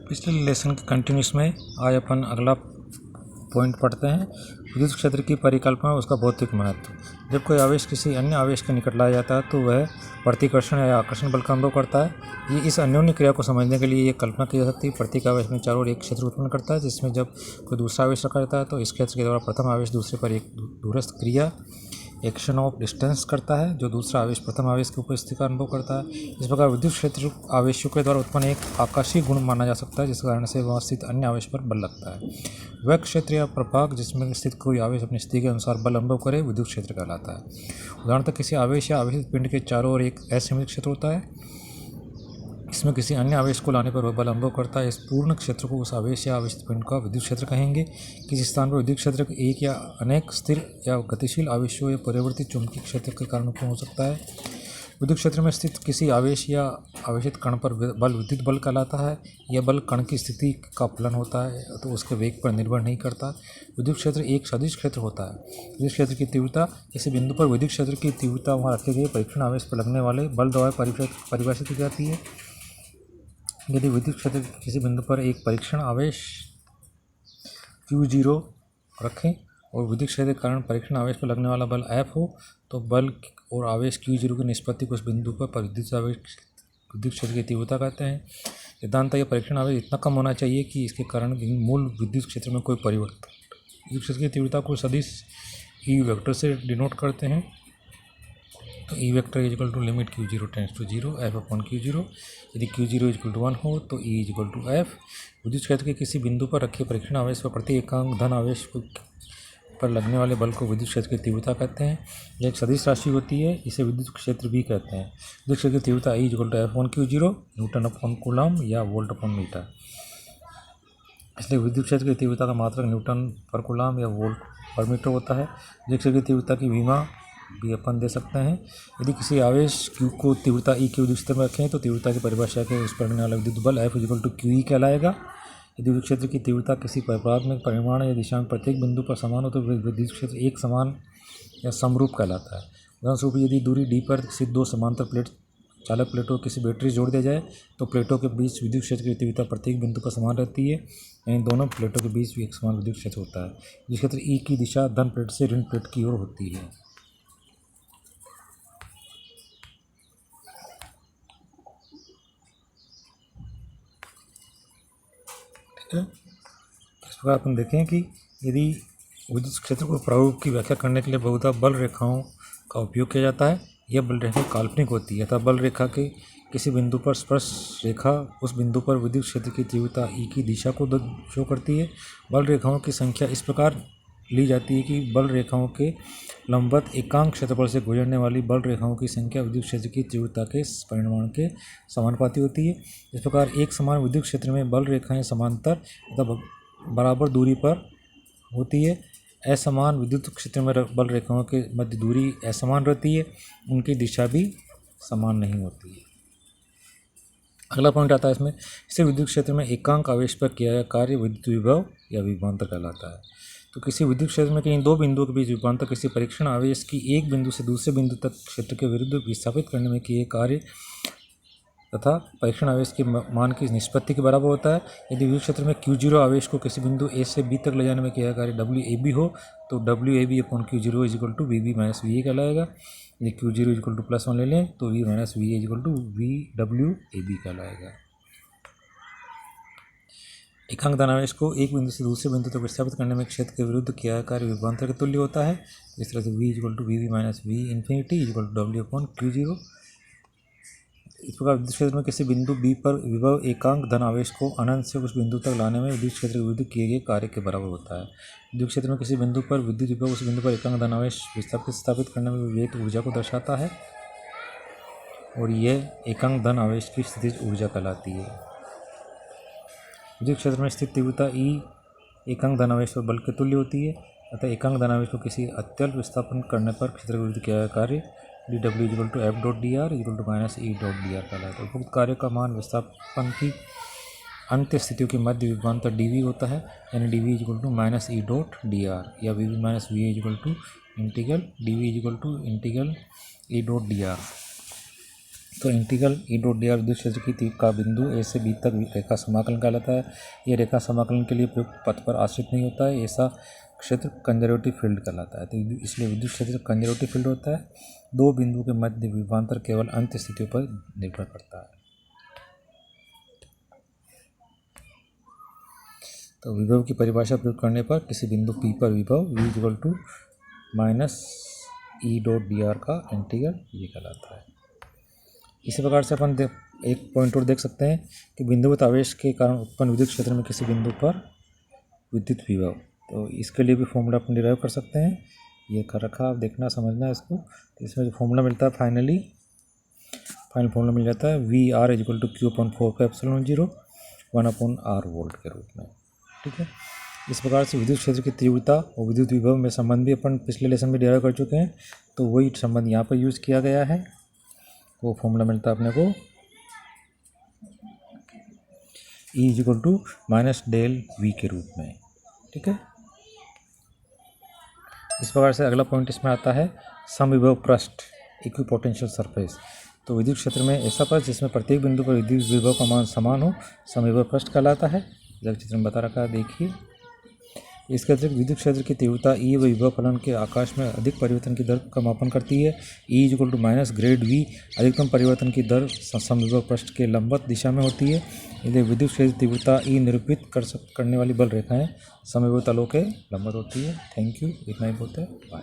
पिछले लेसन के कंटिन्यूस में आज अपन अगला पॉइंट पढ़ते हैं। विद्युत क्षेत्र की परिकल्पना, उसका भौतिक महत्व। जब कोई आवेश किसी अन्य आवेश के निकट लाया जाता है तो वह प्रतिकर्षण या आकर्षण बल का अनुभव करता है। इस अन्योन्य क्रिया को समझने के लिए ये कल्पना की जा सकती है, प्रत्येक आवेश में चारों ओर एक क्षेत्र उत्पन्न करता है, जिसमें जब कोई दूसरा आवेश रखा जाता है तो इस क्षेत्र के द्वारा प्रथम आवेश दूसरे पर एक दूरस्थ क्रिया, एक्शन ऑफ डिस्टेंस करता है, जो दूसरा आवेश प्रथम आवेश की उपस्थिति का अनुभव करता है। इस प्रकार विद्युत क्षेत्र आवेशों के द्वारा उत्पन्न एक आकाशीय गुण माना जा सकता है, जिस कारण से वहाँ स्थित अन्य आवेश पर बल लगता है। वह क्षेत्र या प्रभाग जिसमें स्थित कोई आवेश अपनी स्थिति के अनुसार बल अनुभव करे, विद्युत क्षेत्र कहलाता है। उदाहरणतः किसी आवेश या आवेशित पिंड के चारों ओर एक असीमित क्षेत्र होता है, इसमें किसी अन्य आवेश को लाने पर वह बल अनुभव करता है। इस पूर्ण क्षेत्र को उस आवेश या आवेशित पिंड का विद्युत क्षेत्र कहेंगे। किसी स्थान पर विद्युत क्षेत्र एक या अनेक स्थिर या गतिशील आवेशों या परिवर्तित चुंबकीय क्षेत्र के कारण उत्पन्न हो सकता है। विद्युत क्षेत्र में स्थित किसी आवेश या आवेशित कण पर बल विद्युत बल कहलाता है। यह बल कण की स्थिति का फलन होता है, तो उसके वेग पर निर्भर नहीं करता। विद्युत क्षेत्र एक सदिश क्षेत्र होता है। विद्युत क्षेत्र की तीव्रता, किसी बिंदु पर विद्युत क्षेत्र की तीव्रता वहाँ रखे गए परीक्षण आवेश पर लगने वाले बल द्वारा परिभाषित की जाती है। यदि विद्युत क्षेत्र किसी बिंदु पर एक परीक्षण आवेश Q0 रखें और विद्युत क्षेत्र के कारण परीक्षण आवेश पर लगने वाला बल F हो, तो बल और आवेश Q0 की निष्पत्ति को उस बिंदु पर विद्युत क्षेत्र की तीव्रता कहते हैं। सिद्धांत यह परीक्षण आवेश इतना कम होना चाहिए कि इसके कारण मूल विद्युत क्षेत्र में कोई परिवर्तन। विद्युत क्षेत्र की तीव्रता को सदिश ई वेक्टर से डिनोट करते हैं। तो E vector is equal to limit Q0 tends to 0 F upon Q0। यदि Q0 इज इक्वल टू 1 हो तो E is equal to F। विद्युत क्षेत्र के किसी बिंदु पर रखे परीक्षण आवेश पर प्रति एकांक धन आवेश पर लगने वाले बल को विद्युत क्षेत्र की तीव्रता कहते हैं। यह एक सदिश राशि होती है, इसे विद्युत क्षेत्र भी कहते हैं। विद्युत क्षेत्र की तीव्रता E is equal to F upon Q0, newton upon coulomb या वोल्ट अपॉन मीटर। इसलिए विद्युत क्षेत्र की तीव्रता का मात्रक न्यूटन पर कूलम या वोल्ट पर मीटर होता है। विद्युत क्षेत्र की तीव्रता की विमा भी अपन दे सकते हैं। यदि किसी आवेश Q को तीव्रता E के विद्युत क्षेत्र में रखें तो तीव्रता की परिभाषा के उस पर लगने वाला विद्युत बल F is equal to QE कहलाएगा। यदि विद्युत क्षेत्र की तीव्रता किसी प्रभाग में परिमाण या दिशा में प्रत्येक बिंदु पर समान हो तो विद्युत क्षेत्र एक समान या समरूप कहलाता है। उदाहरणस्वरूप, यदि दूरी D पर स्थित दो समांतर चालक प्लेटों किसी बैटरी जोड़ दिया जाए तो प्लेटों के बीच विद्युत क्षेत्र की तीव्रता प्रत्येक बिंदु पर समान रहती है, यानी दोनों प्लेटों के बीच भी एक समान विद्युत क्षेत्र होता है। विद्युत क्षेत्र E की दिशा धन प्लेट से ऋण प्लेट की ओर होती है। इस प्रकार अपन देखें कि यदि विद्युत क्षेत्र को प्रभाव की व्याख्या करने के लिए बहुधा बल रेखाओं का उपयोग किया जाता है। यह बल रेखा काल्पनिक होती है, अतः बल रेखा के किसी बिंदु पर स्पर्श रेखा उस बिंदु पर विद्युत क्षेत्र की तीव्रता E की दिशा को शो करती है। बल रेखाओं की संख्या इस प्रकार ली जाती है कि बल रेखाओं के लंबवत एकांक क्षेत्रफल से गुजरने वाली बल रेखाओं की संख्या विद्युत क्षेत्र की तीव्रता के परिमाण के समानुपाती होती है। इस प्रकार एक समान विद्युत क्षेत्र में बल रेखाएं समांतर तथा बराबर दूरी पर होती है। असमान विद्युत क्षेत्र में बल रेखाओं के मध्य दूरी असमान रहती है, उनकी दिशा भी समान नहीं होती है। अगला पॉइंट आता है इसमें, इससे विद्युत क्षेत्र में एकांक आवेश पर किया गया कार्य विद्युत विभव या विभवांतर कहलाता है। तो किसी विद्युत क्षेत्र में कहीं दो बिंदुओं के बीच विभवांतर किसी परीक्षण आवेश की एक बिंदु से दूसरे बिंदु तक क्षेत्र के विरुद्ध विस्थापित करने में किए कार्य तथा परीक्षण आवेश के मान की निष्पत्ति के बराबर होता है। यदि विद्युत क्षेत्र में Q0 आवेश को किसी बिंदु A से B तक ले जाने में किया कार्य WAB हो तो WAB upon Q0 is equal to VB minus VA कहलाएगा। यदि Q0 इज इक्वल टू +1 ले लें तो V minus VA is equal to VWAB कहलाएगा। एकांक धनावेश को एक बिंदु से दूसरे बिंदु तक विस्थापित करने में क्षेत्र के विरुद्ध किया कार्य विभवांतर के तुल्य होता है। इस तरह से V equal to VB minus V infinity equal to W upon Q0। इस प्रकार विद्युत क्षेत्र में किसी बिंदु B पर विभव एकांक धन आवेश को अनंत से उस बिंदु तक लाने में विद्युत क्षेत्र के विरुद्ध किए गए कार्य के बराबर होता है। विद्युत क्षेत्र में किसी बिंदु पर विद्युत विभव उस बिंदु पर एकांक धन आवेश स्थापित करने में विवेक ऊर्जा को दर्शाता है और यह एकांक धन आवेश की स्थितिज ऊर्जा कहलाती है। विद्युत क्षेत्र में स्थित तीव्रता E एकांक धनावेश पर बल के तुल्य होती है, अतः एकांक धनावेश को किसी अत्यल्प विस्थापन करने पर क्षेत्र के विरुद्ध किया गया कार्य dW equal to F dot D R equal to minus E dot D R कहलाता है। उपयुक्त कार्य का मान विस्थापन की अंत्य स्थितियों के मध्य विभवांतर dV होता है, यानी dV equal to minus E dot D R या VB minus VA equal to integral dV equal to integral E dot D R. तो integral E dot D R विद्युत क्षेत्र की तीव्रता का बिंदु ए से बी तक रेखा समाकलन कहलाता है। ये रेखा समाकलन के लिए प्रयुक्त पथ पर आश्रित नहीं होता है, ऐसा क्षेत्र कंजर्वेटिव फील्ड कहलाता है। तो इसलिए विद्युत क्षेत्र कंजर्वेटिव फील्ड होता है। दो बिंदु के मध्य विभवांतर केवल अंत स्थितियों पर निर्भर करता है। तो विभव की परिभाषा प्रयोग करने पर किसी बिंदु P पर विभव V equal to minus E dot D R का इंटीग्रल ये कहलाता है। इसी प्रकार से अपन एक पॉइंट और देख सकते हैं कि बिंदुवत आवेश के कारण उत्पन्न विद्युत क्षेत्र में किसी बिंदु पर विद्युत विभव, तो इसके लिए भी फॉर्मूला अपन डिराइव कर सकते हैं। ये कर रखा, आप देखना समझना है इसको। तो इसमें जो फॉर्मूला मिलता है फाइनल फॉर्मूला मिल जाता है V R equal to Q upon 4 का एप्सिलॉन 0 1 अपॉन आर वोल्ट के रूप में। ठीक है, इस प्रकार से विद्युत क्षेत्र की तीव्रता और विद्युत विभव में संबंध भी अपन पिछले लेसन में डिराइव कर चुके हैं। तो वही संबंध यहाँ पर यूज़ किया गया है। वो फॉर्मूला मिलता है अपने को E equal to minus del V के रूप में। ठीक है, इस प्रकार से अगला पॉइंट इसमें आता है समविभव पृष्ठ इक्विपोटेंशियल सरफेस। तो विद्युत क्षेत्र में ऐसा पृष्ठ जिसमें प्रत्येक बिंदु पर विद्युत विभव का मान समान हो समविभव पृष्ठ कहलाता है। जब चित्र में बता रखा है देखिए। इसके अतिरिक्त विद्युत क्षेत्र की तीव्रता ई व विभव फलन के आकाश में अधिक परिवर्तन की दर का मापन करती है। E equal to minus grad V अधिकतम परिवर्तन की दर समविभव पृष्ठ के लंबवत दिशा में होती है। यदि विद्युत क्षेत्र तीव्रता ई निरूपित करने वाली बल रेखाएं समविभव तलों के लंबवत होती है। थैंक यू, इतना ही बोलते हैं।